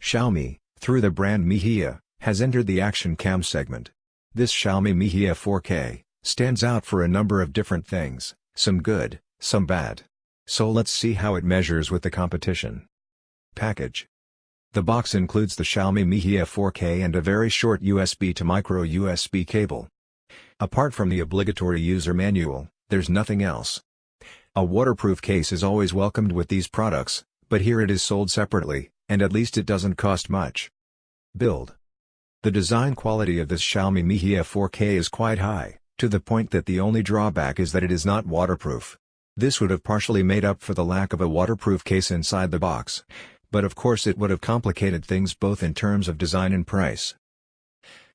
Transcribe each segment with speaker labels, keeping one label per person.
Speaker 1: Xiaomi, through the brand Mi, has entered the action cam segment. This Xiaomi Mi 4K stands out for a number of different things, some good, some bad. So let's see how it measures with the competition. Package. The box includes the Xiaomi Mi 4K and a very short USB to micro USB cable. Apart from the obligatory user manual, there's nothing else. A waterproof case is always welcomed with these products, but here it is sold separately, and at least it doesn't cost much. Build. The design quality of this Xiaomi Mi 4K is quite high, to the point that the only drawback is that it is not waterproof. This would have partially made up for the lack of a waterproof case inside the box, but of course it would have complicated things both in terms of design and price.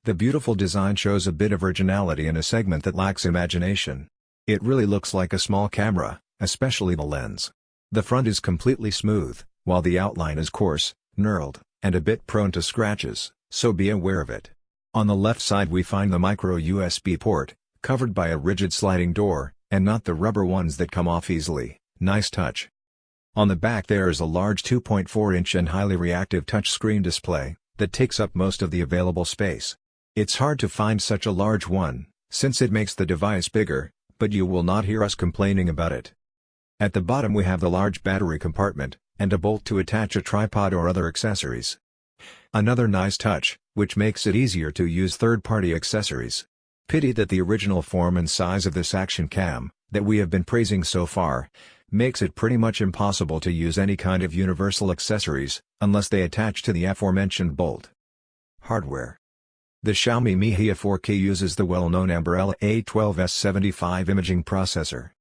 Speaker 1: The beautiful design shows a bit of originality in a segment that lacks imagination. It really looks like a small camera, especially the lens. The front is completely smooth, while the outline is coarse, knurled, and a bit prone to scratches, so be aware of it. On the left side we find the micro USB port, covered by a rigid sliding door, and not the rubber ones that come off easily. Nice touch. On the back there is a large 2.4-inch and highly reactive touchscreen display, that takes up most of the available space. It's hard to find such a large one, since it makes the device bigger, but you will not hear us complaining about it. At the bottom we have the large battery compartment, and a bolt to attach a tripod or other accessories. Another nice touch, which makes it easier to use third-party accessories. Pity that the original form and size of this action cam, that we have been praising so far, makes it pretty much impossible to use any kind of universal accessories, unless they attach to the aforementioned bolt. Hardware. The Xiaomi Mi 4K uses the well-known Ambarella A12S75 imaging processor.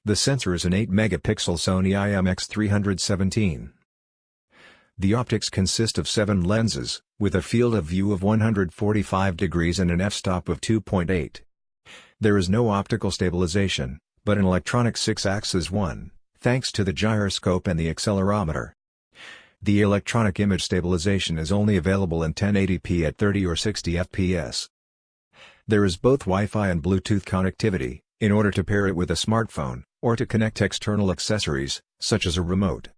Speaker 1: The sensor is an 8-megapixel Sony IMX317. The optics consist of 7 lenses, with a field of view of 145 degrees and an f-stop of 2.8. There is no optical stabilization, but an electronic 6-axis one, thanks to the gyroscope and the accelerometer. The electronic image stabilization is only available in 1080p at 30 or 60 fps. There is both Wi-Fi and Bluetooth connectivity, in order to pair it with a smartphone, or to connect external accessories, such as a remote.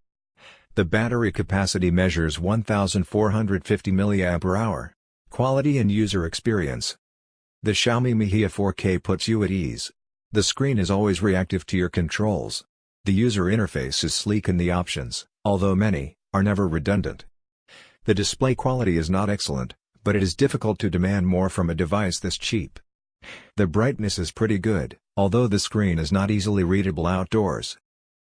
Speaker 1: The battery capacity measures 1450 mAh. Quality and user experience. The Xiaomi Mi 4K puts you at ease. The screen is always reactive to your controls. The user interface is sleek and the options, although many, are never redundant. The display quality is not excellent, but it is difficult to demand more from a device this cheap. The brightness is pretty good, although the screen is not easily readable outdoors.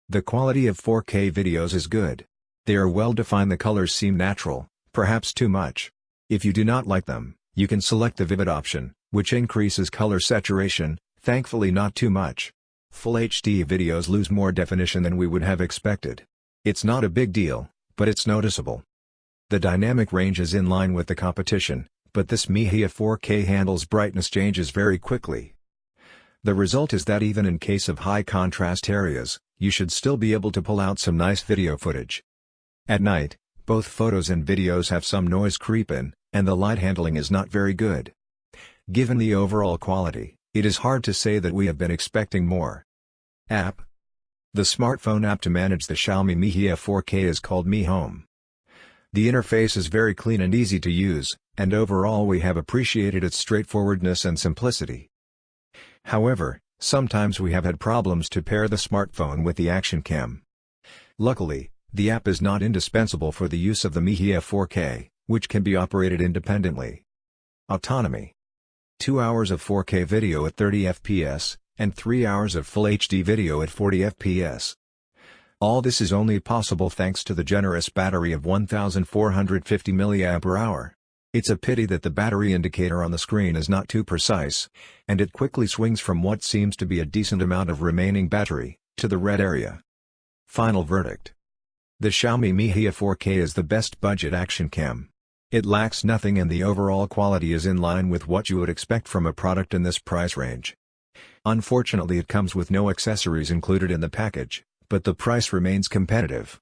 Speaker 1: The quality of 4K videos is good. They are well defined, the colors seem natural, perhaps too much. If you do not like them, you can select the vivid option, which increases color saturation, thankfully not too much. Full HD videos lose more definition than we would have expected. It's not a big deal, but it's noticeable. The dynamic range is in line with the competition, but this Mi 4K handles brightness changes very quickly. The result is that even in case of high contrast areas, you should still be able to pull out some nice video footage. At night, both photos and videos have some noise creep in, and the light handling is not very good. Given the overall quality, it is hard to say that we have been expecting more. App. The smartphone app to manage the Xiaomi Mi 4K is called Mi Home. The interface is very clean and easy to use, and overall we have appreciated its straightforwardness and simplicity. However, sometimes we have had problems to pair the smartphone with the action cam. Luckily, the app is not indispensable for the use of the Mi 4K, which can be operated independently. Autonomy. 2 hours of 4K video at 30 fps, and 3 hours of Full HD video at 40 fps. All this is only possible thanks to the generous battery of 1450 mAh. It's a pity that the battery indicator on the screen is not too precise, and it quickly swings from what seems to be a decent amount of remaining battery, to the red area. Final verdict. The Xiaomi Mi 4K is the best budget action cam. It lacks nothing and the overall quality is in line with what you would expect from a product in this price range. Unfortunately, it comes with no accessories included in the package, but the price remains competitive.